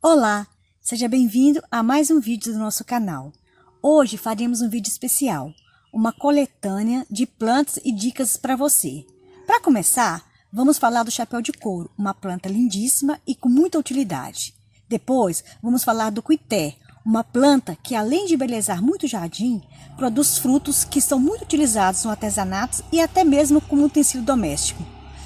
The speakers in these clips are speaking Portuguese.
Olá, seja bem-vindo a mais um vídeo do nosso canal. Hoje faremos um vídeo especial, uma coletânea de plantas e dicas para você. Para começar, vamos falar do chapéu de couro, uma planta lindíssima e com muita utilidade. Depois, vamos falar do cuité, uma planta que, além de embelezar muito o jardim, produz frutos que são muito utilizados no artesanato e até mesmo como utensílio doméstico.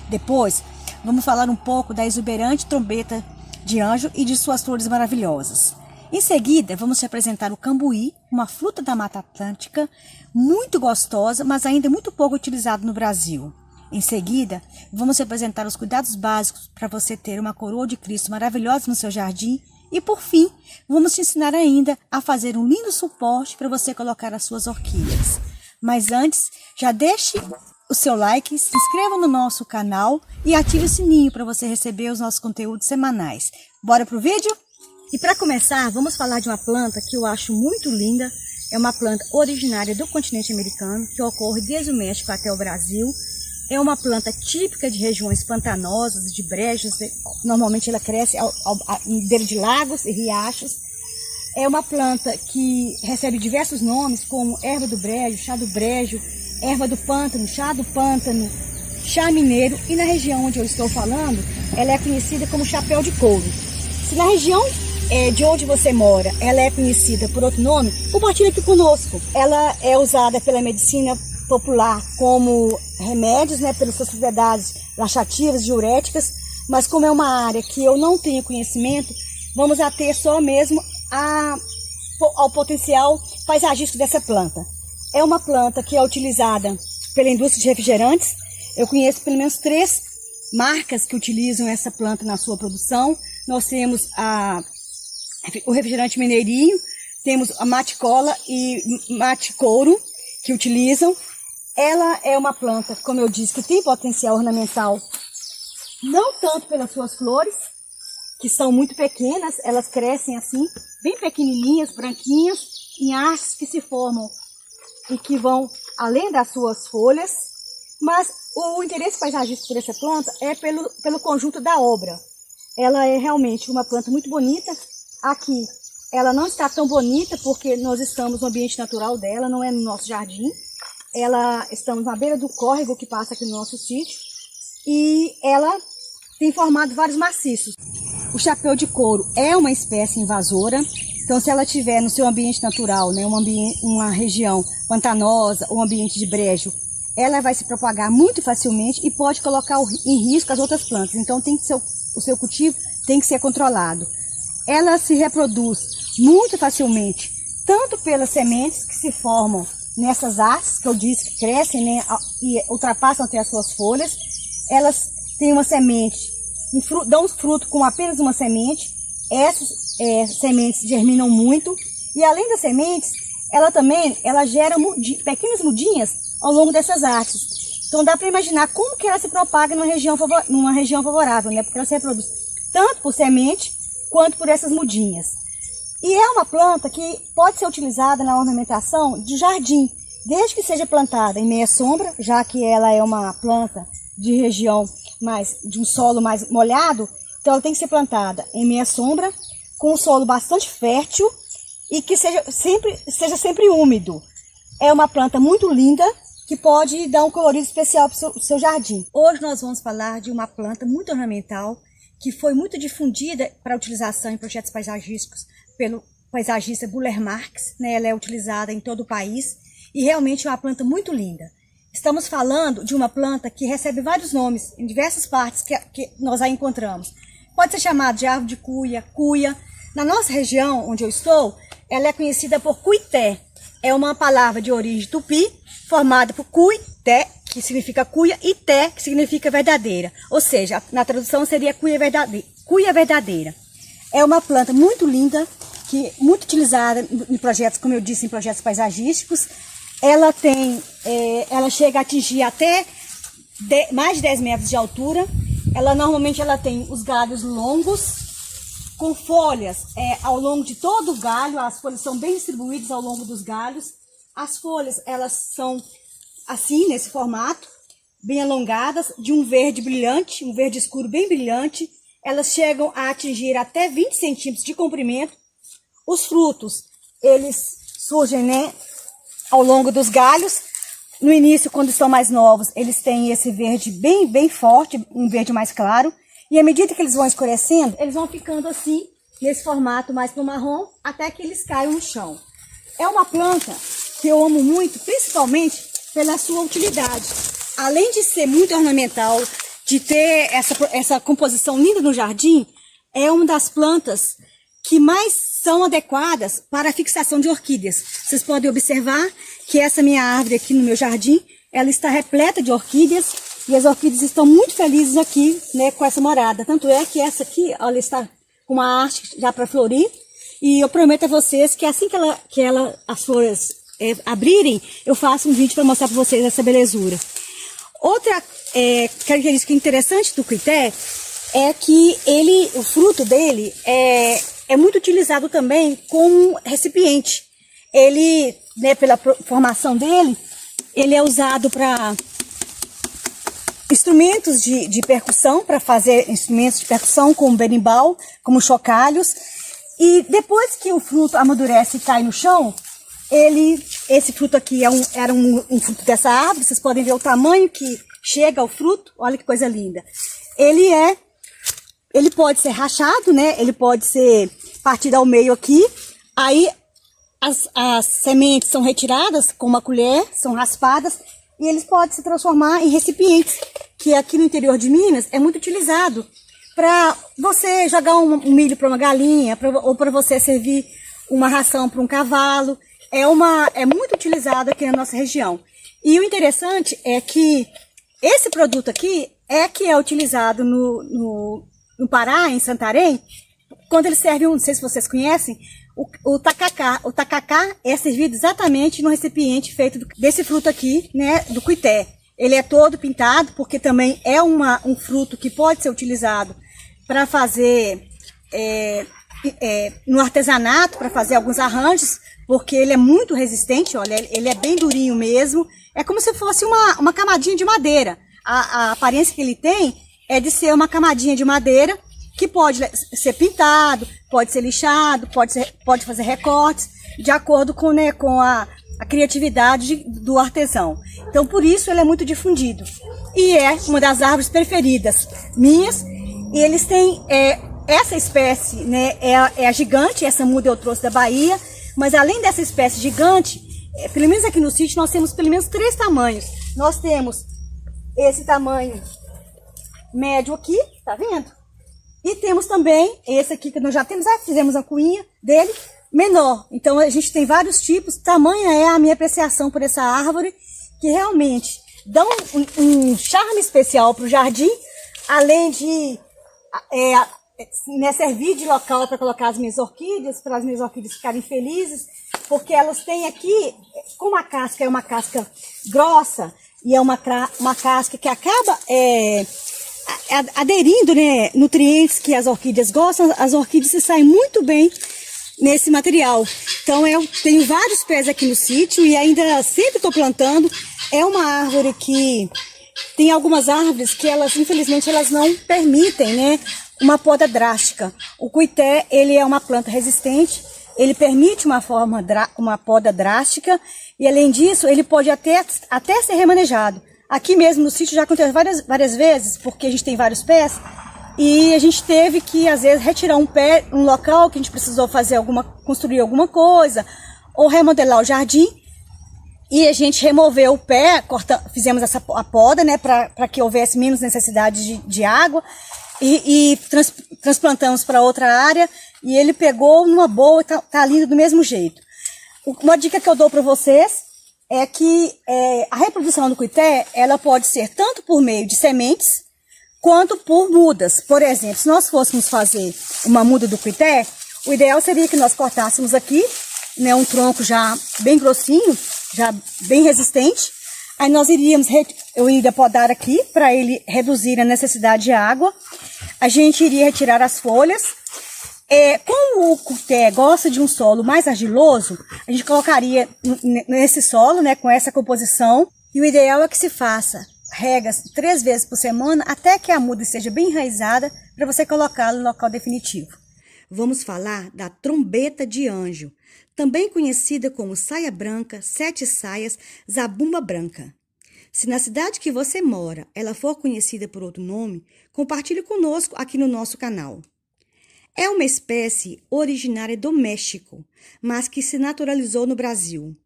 Depois, vamos falar um pouco da exuberante trombeta de anjo e de suas flores maravilhosas. Em seguida, vamos te apresentar o cambuí, uma fruta da Mata Atlântica, muito gostosa, mas ainda muito pouco utilizado no Brasil. Em seguida, vamos te apresentar os cuidados básicos para você ter uma coroa de Cristo maravilhosa no seu jardim. E por fim, vamos te ensinar ainda a fazer um lindo suporte para você colocar as suas orquídeas. Mas antes, já deixe o seu like, se inscreva no nosso canal e ative o sininho para você receber os nossos conteúdos semanais. Bora pro vídeo? E para começar, vamos falar de uma planta que eu acho muito linda. É uma planta originária do continente americano, que ocorre desde o México até o Brasil. É uma planta típica de regiões pantanosas, de brejos. Normalmente ela cresce em beira de lagos e riachos. É uma planta que recebe diversos nomes, como erva do brejo, chá do brejo, erva do pântano, chá do pântano, chá mineiro. E na região onde eu estou falando, ela é conhecida como chapéu de couro. Se na região de onde você mora, ela é conhecida por outro nome, compartilha aqui conosco. Ela é usada pela medicina popular como remédios, pelas suas propriedades laxativas, diuréticas, mas como é uma área que eu não tenho conhecimento, vamos ater só mesmo ao potencial paisagístico dessa planta. É uma planta que é utilizada pela indústria de refrigerantes. Eu conheço pelo menos 3 marcas que utilizam essa planta na sua produção. Nós temos o refrigerante Mineirinho, temos a Mate Cola e Mate Couro, que utilizam. Ela é uma planta, como eu disse, que tem potencial ornamental, não tanto pelas suas flores, que são muito pequenas, elas crescem assim, bem pequenininhas, branquinhas, em hastes que se formam e que vão além das suas folhas, mas o interesse paisagístico por essa planta é pelo conjunto da obra. Ela é realmente uma planta muito bonita. Aqui ela não está tão bonita porque nós estamos no ambiente natural dela, não é no nosso jardim. Estamos na beira do córrego que passa aqui no nosso sítio e ela tem formado vários maciços. O chapéu de couro é uma espécie invasora, então se ela estiver no seu ambiente natural, uma região pantanosa ou um ambiente de brejo, ela vai se propagar muito facilmente e pode colocar em risco as outras plantas. Então o seu cultivo tem que ser controlado. Ela se reproduz muito facilmente, tanto pelas sementes que se formam nessas hastes, que eu disse que crescem e ultrapassam até as suas folhas. Elas têm uma semente, dão um fruto com apenas uma semente. Essas sementes germinam muito e além das sementes, ela gera pequenas mudinhas ao longo dessas hastes. Então dá para imaginar como que ela se propaga numa região favorável, porque ela se reproduz tanto por semente quanto por essas mudinhas. E é uma planta que pode ser utilizada na ornamentação de jardim, desde que seja plantada em meia sombra, já que ela é uma planta de região de um solo mais molhado, então ela tem que ser plantada em meia sombra, com um solo bastante fértil e que seja sempre úmido. É uma planta muito linda que pode dar um colorido especial para o seu jardim. Hoje nós vamos falar de uma planta muito ornamental que foi muito difundida para utilização em projetos paisagísticos pelo paisagista Burle Marx. Ela é utilizada em todo o país e realmente é uma planta muito linda. Estamos falando de uma planta que recebe vários nomes em diversas partes que nós a encontramos. Pode ser chamada de árvore de cuia. Na nossa região, onde eu estou, ela é conhecida por cuité. É uma palavra de origem tupi, formada por cuité, que significa cuia, e té, que significa verdadeira. Ou seja, na tradução seria cuia verdadeira. É uma planta muito linda, muito utilizada em projetos, como eu disse, em projetos paisagísticos. Ela chega a atingir até mais de 10 metros de altura. Normalmente ela tem os galhos longos, com folhas ao longo de todo o galho. As folhas são bem distribuídas ao longo dos galhos. As folhas, elas são assim, nesse formato, bem alongadas, de um verde brilhante, um verde escuro bem brilhante. elas chegam a atingir até 20 centímetros de comprimento. Os frutos, eles surgem, né, ao longo dos galhos. No início, quando estão mais novos, eles têm esse verde bem forte, um verde mais claro. E à medida que eles vão escurecendo, eles vão ficando assim, nesse formato mais pro marrom, até que eles caiam no chão. É uma planta que eu amo muito, principalmente pela sua utilidade. Além de ser muito ornamental, de ter essa composição linda no jardim, é uma das plantas que mais são adequadas para a fixação de orquídeas. Vocês podem observar que essa minha árvore aqui no meu jardim, ela está repleta de orquídeas, e as orquídeas estão muito felizes aqui, né, com essa morada. Tanto é que essa aqui, ela está com uma arte já para florir, e eu prometo a vocês que assim que as flores abrirem, eu faço um vídeo para mostrar para vocês essa belezura. Outra característica interessante do cuité é que o fruto dele é muito utilizado também como recipiente. Ele, né, pela formação dele, ele é usado para instrumentos de percussão, para fazer instrumentos de percussão como berimbau, como chocalhos. E depois que o fruto amadurece e cai no chão, esse fruto aqui era um fruto dessa árvore. Vocês podem ver o tamanho que chega ao fruto. Olha que coisa linda. Ele pode ser rachado, né? Ele pode ser partido ao meio aqui. Aí as sementes são retiradas com uma colher, são raspadas, e eles podem se transformar em recipientes, que aqui no interior de Minas é muito utilizado para você jogar um milho para uma galinha, ou para você servir uma ração para um cavalo. É muito utilizado aqui na nossa região. E o interessante é que esse produto aqui que é utilizado no Pará, em Santarém, quando eles servem, não sei se vocês conhecem, o tacacá. O tacacá é servido exatamente no recipiente feito desse fruto aqui, né, do cuité. Ele é todo pintado, porque também é um fruto que pode ser utilizado para fazer no artesanato, para fazer alguns arranjos, porque ele é muito resistente. Olha, ele é bem durinho mesmo. É como se fosse uma camadinha de madeira. A aparência que ele tem é de ser uma camadinha de madeira que pode ser pintado, pode ser lixado, pode fazer recortes, de acordo com a criatividade do artesão. Então, por isso ele é muito difundido. E é uma das árvores preferidas minhas. E eles têm essa espécie, né, é a gigante. Essa muda eu trouxe da Bahia. Mas além dessa espécie gigante, pelo menos aqui no sítio, nós temos pelo menos 3 tamanhos. Nós temos esse tamanho médio aqui, tá vendo? E temos também esse aqui que nós já temos, fizemos a cuinha dele, menor. Então a gente tem vários tipos. Tamanha é a minha apreciação por essa árvore, que realmente dá um charme especial para o jardim, além de servir de local para colocar as minhas orquídeas, para as minhas orquídeas ficarem felizes, porque elas têm aqui, como a casca é uma casca grossa, e é uma casca que acaba aderindo, né, nutrientes que as orquídeas gostam, as orquídeas se saem muito bem nesse material. Então eu tenho vários pés aqui no sítio e ainda sempre estou plantando. É uma árvore que tem algumas árvores que infelizmente, elas não permitem, né, uma poda drástica. O cuité, ele é uma planta resistente, ele permite uma poda drástica, e além disso, ele pode até ser remanejado. Aqui mesmo no sítio já aconteceu várias vezes, porque a gente tem vários pés, e a gente teve que, às vezes, retirar um pé, um local que a gente precisou construir alguma coisa, ou remodelar o jardim, e a gente removeu o pé, fizemos a poda, né, para que houvesse menos necessidade de água, e transplantamos para outra área, e ele pegou numa boa e tá lindo do mesmo jeito. Uma dica que eu dou para vocês é que a reprodução do cuité, ela pode ser tanto por meio de sementes, quanto por mudas. Por exemplo, se nós fôssemos fazer uma muda do cuité, o ideal seria que nós cortássemos aqui, né, um tronco já bem grossinho, já bem resistente. Aí eu iria podar aqui para ele reduzir a necessidade de água. A gente iria retirar as folhas. Como o cuité gosta de um solo mais argiloso, a gente colocaria nesse solo, né, com essa composição. E o ideal é que se faça regas 3 vezes por semana, até que a muda esteja bem enraizada, para você colocá-la no local definitivo. Vamos falar da trombeta de anjo, também conhecida como saia branca, sete saias, zabumba branca. Se na cidade que você mora ela for conhecida por outro nome, compartilhe conosco aqui no nosso canal. É uma espécie originária do México, mas que se naturalizou no Brasil.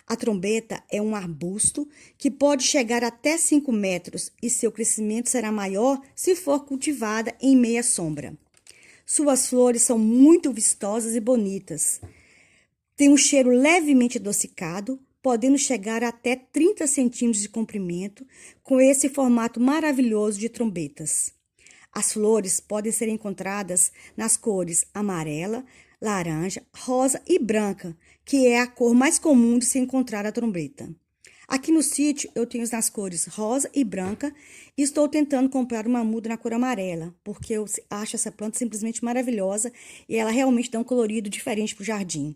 A trombeta é um arbusto que pode chegar até 5 metros e seu crescimento será maior se for cultivada em meia sombra. Suas flores são muito vistosas e bonitas. Tem um cheiro levemente adocicado, podendo chegar até 30 centímetros de comprimento, com esse formato maravilhoso de trombetas. As flores podem ser encontradas nas cores amarela, laranja, rosa e branca, que é a cor mais comum de se encontrar a trombeta. Aqui no sítio eu tenho nas cores rosa e branca e estou tentando comprar uma muda na cor amarela, porque eu acho essa planta simplesmente maravilhosa e ela realmente dá um colorido diferente para o jardim.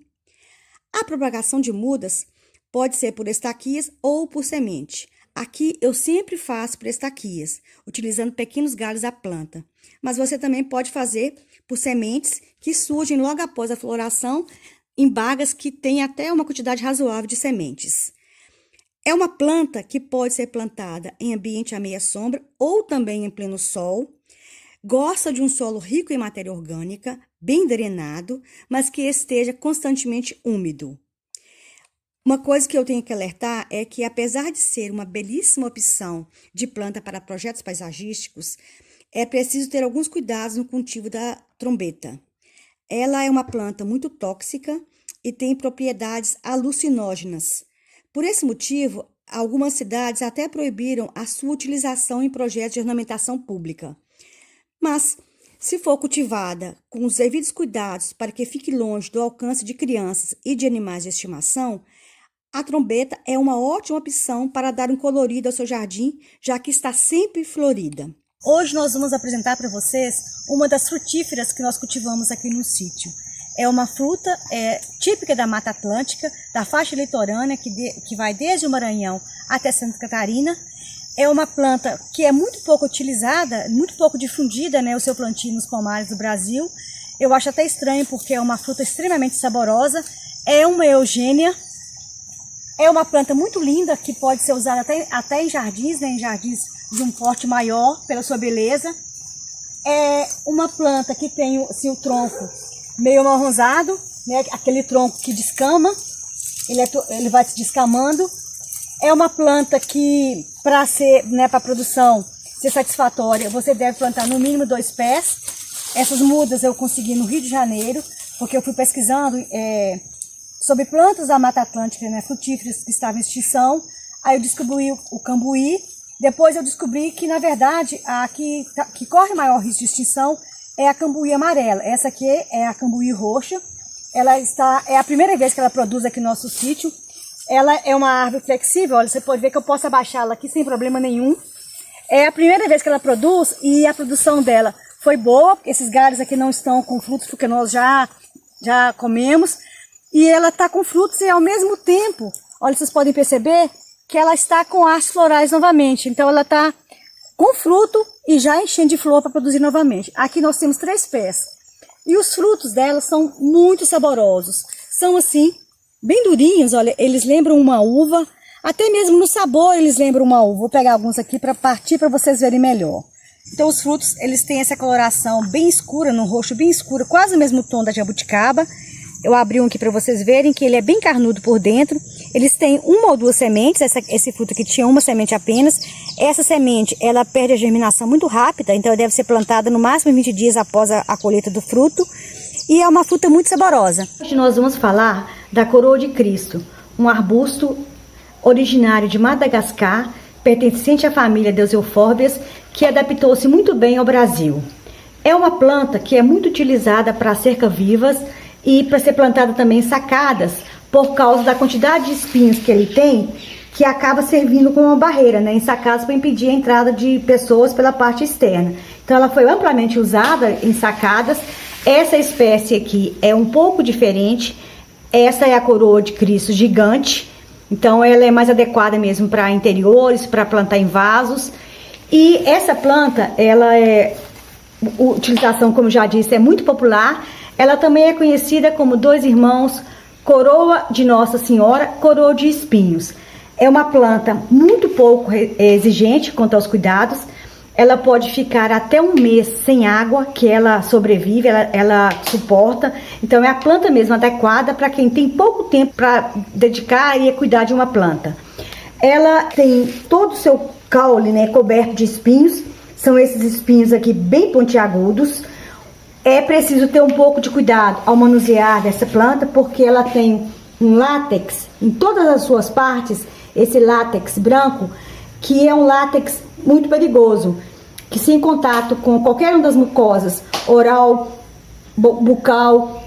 A propagação de mudas pode ser por estaquias ou por semente. Aqui eu sempre faço por estaquias, utilizando pequenos galhos da planta, mas você também pode fazer por sementes que surgem logo após a floração em bagas que têm até uma quantidade razoável de sementes. É uma planta que pode ser plantada em ambiente à meia sombra ou também em pleno sol. Gosta de um solo rico em matéria orgânica, bem drenado, mas que esteja constantemente úmido. Uma coisa que eu tenho que alertar é que, apesar de ser uma belíssima opção de planta para projetos paisagísticos, é preciso ter alguns cuidados no cultivo da trombeta. Ela é uma planta muito tóxica e tem propriedades alucinógenas. Por esse motivo, algumas cidades até proibiram a sua utilização em projetos de ornamentação pública. Mas, se for cultivada com os devidos cuidados para que fique longe do alcance de crianças e de animais de estimação, a trombeta é uma ótima opção para dar um colorido ao seu jardim, já que está sempre florida. Hoje nós vamos apresentar para vocês uma das frutíferas que nós cultivamos aqui no sítio. É uma fruta típica da Mata Atlântica, da faixa litorânea, que vai desde o Maranhão até Santa Catarina. É uma planta que é muito pouco utilizada, muito pouco difundida, né, o seu plantio nos pomares do Brasil. Eu acho até estranho porque é uma fruta extremamente saborosa. É uma eugênia. É uma planta muito linda que pode ser usada até em jardins, né, em jardins de um porte maior, pela sua beleza. É uma planta que tem assim, o tronco meio amarronzado, né, aquele tronco que descama, ele vai se descamando. É uma planta que, para ser, né, para a produção ser satisfatória, você deve plantar no mínimo 2 pés. Essas mudas eu consegui no Rio de Janeiro, porque eu fui pesquisando sobre plantas da Mata Atlântica, né, frutíferas que estavam em extinção. Aí eu descobri o cambuí. Depois eu descobri que, na verdade, a que corre maior risco de extinção é a cambuí amarela. Essa aqui é a cambuí roxa. É a primeira vez que ela produz aqui no nosso sítio. Ela é uma árvore flexível, olha, você pode ver que eu posso abaixá-la aqui sem problema nenhum. É a primeira vez que ela produz e a produção dela foi boa, porque esses galhos aqui não estão com frutos, porque nós já comemos. E ela está com frutos e ao mesmo tempo, olha, vocês podem perceber que ela está com hastes florais novamente. Então ela está com fruto e já enchendo de flor para produzir novamente. Aqui nós temos 3 pés. E os frutos dela são muito saborosos. São assim, bem durinhos, olha, eles lembram uma uva. Até mesmo no sabor eles lembram uma uva. Vou pegar alguns aqui para partir para vocês verem melhor. Então os frutos, eles têm essa coloração bem escura, num roxo bem escuro, quase o mesmo tom da jabuticaba. Eu abri um aqui para vocês verem que ele é bem carnudo por dentro. Eles têm 1 ou 2 sementes. Esse fruto aqui tinha 1 semente apenas. Essa semente, ela perde a germinação muito rápida, então deve ser plantada no máximo 20 dias após a colheita do fruto. E é uma fruta muito saborosa. Hoje nós vamos falar da coroa de Cristo, um arbusto originário de Madagascar, pertencente à família das eufórbias, que adaptou-se muito bem ao Brasil. É uma planta que é muito utilizada para cerca-vivas e para ser plantada também em sacadas, por causa da quantidade de espinhos que ele tem, que acaba servindo como uma barreira, né, em sacadas para impedir a entrada de pessoas pela parte externa. Então ela foi amplamente usada em sacadas. Essa espécie aqui é um pouco diferente. Essa é a coroa de Cristo gigante, então ela é mais adequada mesmo para interiores, para plantar em vasos. E essa planta, ela é utilização, como já disse, é muito popular. Ela também é conhecida como dois irmãos, coroa de Nossa Senhora, coroa de espinhos. É uma planta muito pouco exigente quanto aos cuidados. Ela pode ficar até um mês sem água, que ela sobrevive, ela suporta. Então é a planta mesmo adequada para quem tem pouco tempo para dedicar e cuidar de uma planta. Ela tem todo o seu caule, né, coberto de espinhos. São esses espinhos aqui bem pontiagudos. É preciso ter um pouco de cuidado ao manusear dessa planta, porque ela tem um látex em todas as suas partes, esse látex branco, que é um látex muito perigoso, que se em contato com qualquer uma das mucosas, oral, bucal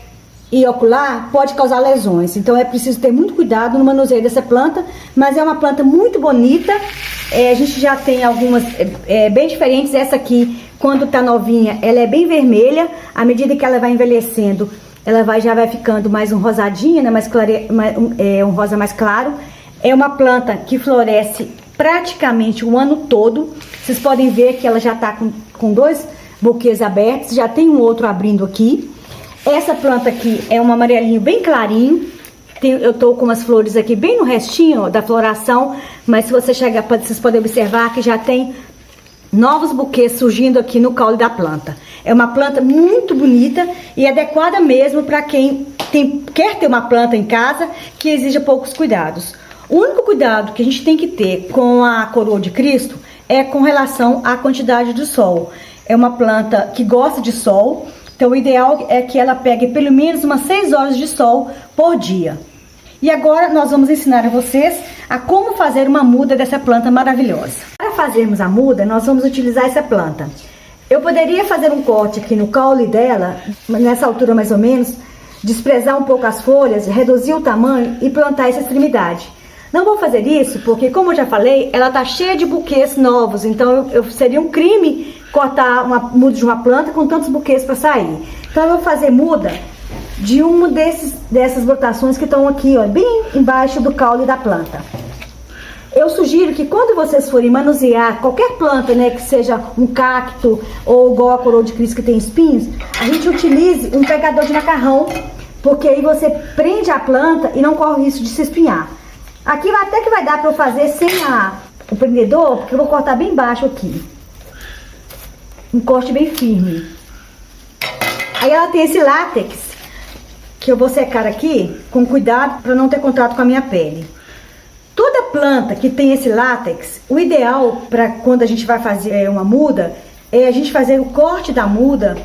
e ocular, pode causar lesões. Então é preciso ter muito cuidado no manuseio dessa planta, mas é uma planta muito bonita. A gente já tem algumas bem diferentes. Essa aqui, quando tá novinha, ela é bem vermelha. À medida que ela vai envelhecendo, ela já vai ficando mais um rosadinha, né? Um rosa mais claro. É uma planta que floresce praticamente o ano todo. Vocês podem ver que ela já tá com dois buquês abertos, já tem um outro abrindo aqui. Essa planta aqui é um amarelinho bem clarinho. Eu tô com umas flores aqui bem no restinho da floração, mas se você chegar, vocês podem observar que já tem novos buquês surgindo aqui no caule da planta. É uma planta muito bonita e adequada mesmo para quem quer ter uma planta em casa que exija poucos cuidados. O único cuidado que a gente tem que ter com a coroa de Cristo é com relação à quantidade de sol. É uma planta que gosta de sol, então o ideal é que ela pegue pelo menos umas 6 horas de sol por dia. E agora nós vamos ensinar a vocês a como fazer uma muda dessa planta maravilhosa. Para fazermos a muda, nós vamos utilizar essa planta. Eu poderia fazer um corte aqui no caule dela, nessa altura mais ou menos, desprezar um pouco as folhas, reduzir o tamanho e plantar essa extremidade. Não vou fazer isso porque, como eu já falei, ela tá cheia de buquês novos, então seria um crime cortar uma muda de uma planta com tantos buquês para sair. Então eu vou fazer muda de uma dessas brotações que estão aqui, ó, bem embaixo do caule da planta. Eu sugiro que quando vocês forem manusear qualquer planta, né, que seja um cacto ou igual a coroa de Cristo que tem espinhos, a gente utilize um pegador de macarrão, porque aí você prende a planta e não corre o risco de se espinhar. Aqui até que vai dar para eu fazer sem o prendedor, porque eu vou cortar bem baixo aqui. Um corte bem firme. Aí ela tem esse látex, que eu vou secar aqui com cuidado para não ter contato com a minha pele. Toda planta que tem esse látex, o ideal para quando a gente vai fazer uma muda, é a gente fazer o corte da muda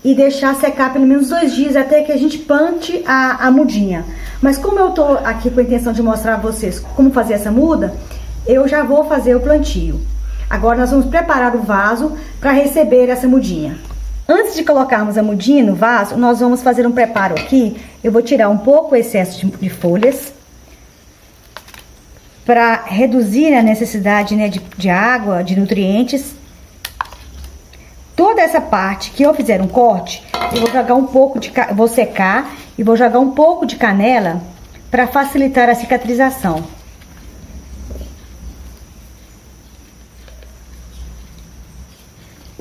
e deixar secar pelo menos 2 dias até que a gente plante a mudinha. Mas como eu tô aqui com a intenção de mostrar a vocês como fazer essa muda, eu já vou fazer o plantio. Agora nós vamos preparar o vaso para receber essa mudinha. Antes de colocarmos a mudinha no vaso, nós vamos fazer um preparo aqui. Eu vou tirar um pouco o excesso de folhas, para reduzir a necessidade, né, de água, de nutrientes. Toda essa parte que eu fizer um corte, eu vou jogar um pouco vou secar e vou jogar um pouco de canela para facilitar a cicatrização.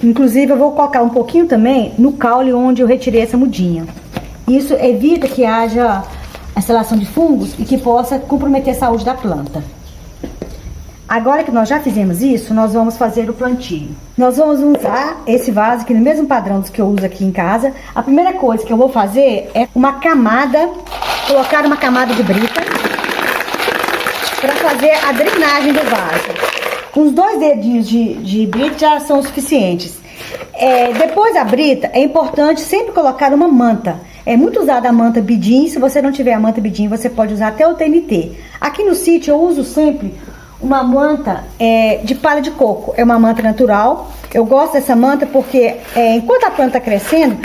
Inclusive eu vou colocar um pouquinho também no caule onde eu retirei essa mudinha. Isso evita que haja instalação de fungos e que possa comprometer a saúde da planta. Agora que nós já fizemos isso, nós vamos fazer o plantio. Nós vamos usar esse vaso aqui no mesmo padrão dos que eu uso aqui em casa. A primeira coisa que eu vou fazer é colocar uma camada de brita para fazer a drenagem do vaso. Uns 2 dedinhos de brita já são suficientes. Depois da brita, é importante sempre colocar uma manta. É muito usada a manta bidim. Se você não tiver a manta bidim, você pode usar até o TNT. Aqui no sítio eu uso sempre uma manta de palha de coco. É uma manta natural. Eu gosto dessa manta porque enquanto a planta está crescendo,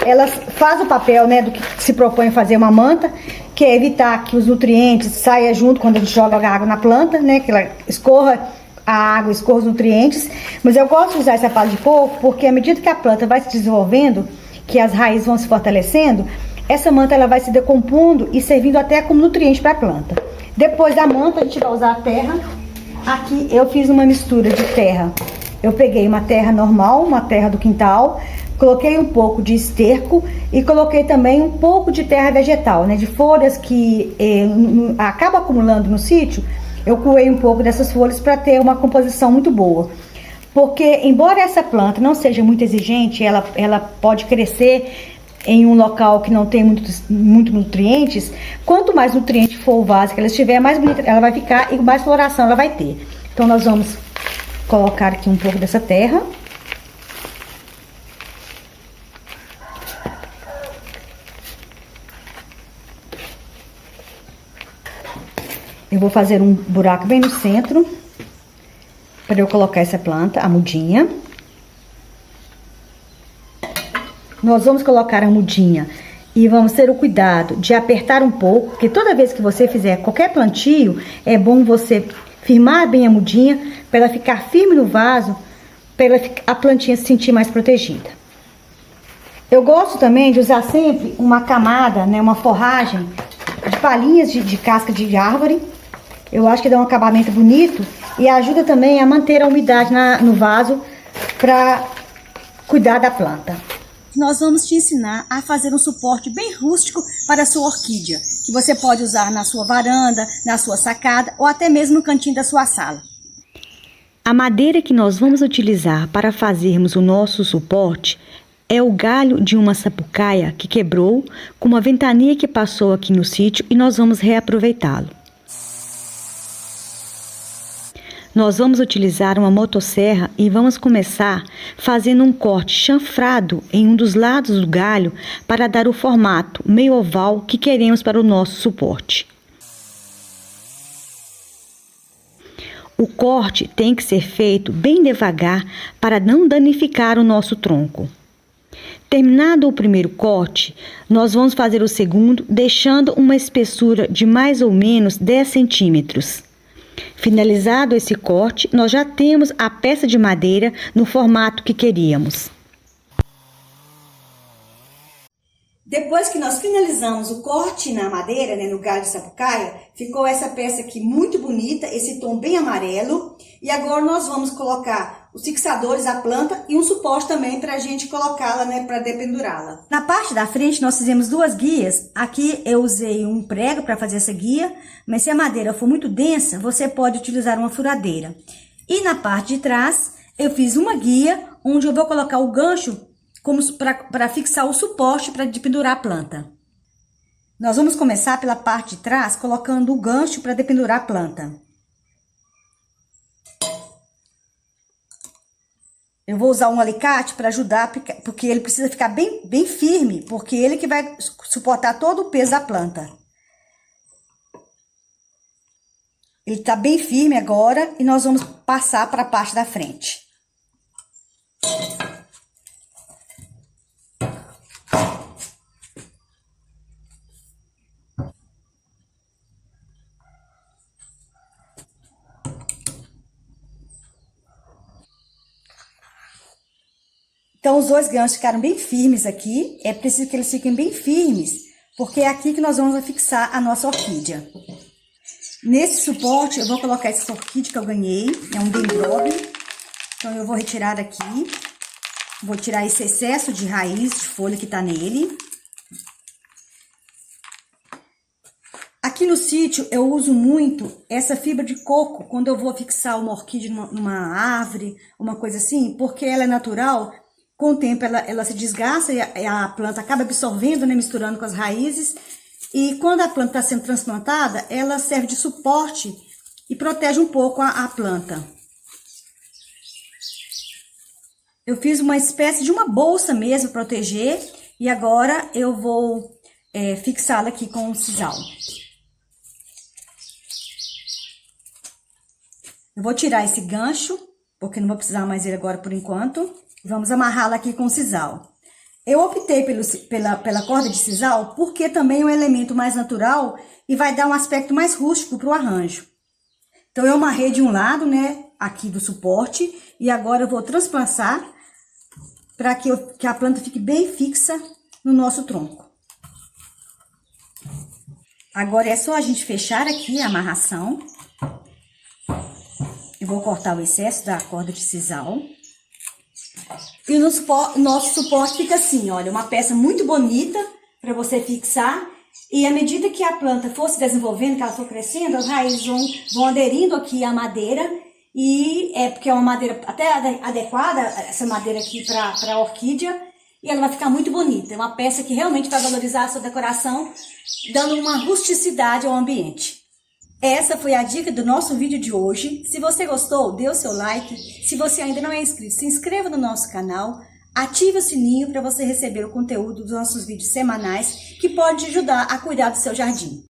ela faz o papel, né, do que se propõe fazer uma manta, que é evitar que os nutrientes saiam junto quando a gente joga a água na planta, né, que ela escorra a água, escorra os nutrientes. Mas eu gosto de usar essa palha de coco porque à medida que a planta vai se desenvolvendo, que as raízes vão se fortalecendo, essa manta ela vai se decompondo e servindo até como nutriente para a planta. Depois da manta a gente vai usar a terra. Aqui eu fiz uma mistura de terra Eu peguei uma terra normal, uma terra do quintal, coloquei um pouco de esterco e coloquei também um pouco de terra vegetal, né, de folhas que acaba acumulando no sítio. Eu coei um pouco dessas folhas para ter uma composição muito boa. Porque, embora essa planta não seja muito exigente, ela pode crescer em um local que não tem muito nutrientes. Quanto mais nutriente for o vaso que ela estiver, mais bonita ela vai ficar e mais floração ela vai ter. Então, nós vamos colocar aqui um pouco dessa terra. Eu vou fazer um buraco bem no centro para eu colocar essa planta, a mudinha. Nós vamos colocar a mudinha e vamos ter o cuidado de apertar um pouco, porque toda vez que você fizer qualquer plantio, é bom você firmar bem a mudinha para ela ficar firme no vaso, para a plantinha se sentir mais protegida. Eu gosto também de usar sempre uma camada, né, uma forragem de palhinhas de casca de árvore. Eu acho que dá um acabamento bonito e ajuda também a manter a umidade no vaso para cuidar da planta. Nós vamos te ensinar a fazer um suporte bem rústico para a sua orquídea, que você pode usar na sua varanda, na sua sacada ou até mesmo no cantinho da sua sala. A madeira que nós vamos utilizar para fazermos o nosso suporte é o galho de uma sapucaia que quebrou com uma ventania que passou aqui no sítio e nós vamos reaproveitá-lo. Nós vamos utilizar uma motosserra e vamos começar fazendo um corte chanfrado em um dos lados do galho para dar o formato meio oval que queremos para o nosso suporte. O corte tem que ser feito bem devagar para não danificar o nosso tronco. Terminado o primeiro corte, nós vamos fazer o segundo, deixando uma espessura de mais ou menos 10 centímetros. Finalizado esse corte, nós já temos a peça de madeira no formato que queríamos. Depois que nós finalizamos o corte na madeira, né, no galho de sapucaia, ficou essa peça aqui muito bonita, esse tom bem amarelo. E agora nós vamos colocar os fixadores, a planta e um suporte também para a gente colocá-la, né, para dependurá-la. Na parte da frente nós fizemos duas guias. Aqui eu usei um prego para fazer essa guia, mas se a madeira for muito densa, você pode utilizar uma furadeira. E na parte de trás eu fiz uma guia onde eu vou colocar o gancho para fixar o suporte para dependurar a planta. Nós vamos começar pela parte de trás, colocando o gancho para dependurar a planta. Eu vou usar um alicate para ajudar, porque ele precisa ficar bem firme, porque ele que vai suportar todo o peso da planta. Ele está bem firme agora e nós vamos passar para a parte da frente. Então, os dois ganchos ficaram bem firmes aqui. É preciso que eles fiquem bem firmes, porque é aqui que nós vamos fixar a nossa orquídea. Nesse suporte, eu vou colocar essa orquídea que eu ganhei. É um dendróbio. Então, eu vou retirar aqui. Vou tirar esse excesso de raiz, de folha que tá nele. Aqui no sítio, eu uso muito essa fibra de coco quando eu vou fixar uma orquídea numa árvore, uma coisa assim, porque ela é natural. Com o tempo, ela se desgasta e a planta acaba absorvendo, né, misturando com as raízes. E quando a planta está sendo transplantada, ela serve de suporte e protege um pouco a planta. Eu fiz uma espécie de uma bolsa mesmo para proteger. E agora eu vou fixá-la aqui com um sisal. Eu vou tirar esse gancho, porque não vou precisar mais dele agora por enquanto. Vamos amarrá-la aqui com sisal. Eu optei pela corda de sisal porque também é um elemento mais natural e vai dar um aspecto mais rústico para o arranjo. Então, eu amarrei de um lado, né, aqui do suporte, e agora eu vou transplantar para que a planta fique bem fixa no nosso tronco. Agora é só a gente fechar aqui a amarração. Eu vou cortar o excesso da corda de sisal. E o nosso suporte fica assim, olha, uma peça muito bonita para você fixar. E à medida que a planta for se desenvolvendo, que ela for crescendo, as raízes vão aderindo aqui à madeira. E é porque é uma madeira até adequada, essa madeira aqui para a orquídea. E ela vai ficar muito bonita. É uma peça que realmente vai valorizar a sua decoração, dando uma rusticidade ao ambiente. Essa foi a dica do nosso vídeo de hoje. Se você gostou, dê o seu like. Se você ainda não é inscrito, se inscreva no nosso canal. Ative o sininho para você receber o conteúdo dos nossos vídeos semanais que pode te ajudar a cuidar do seu jardim.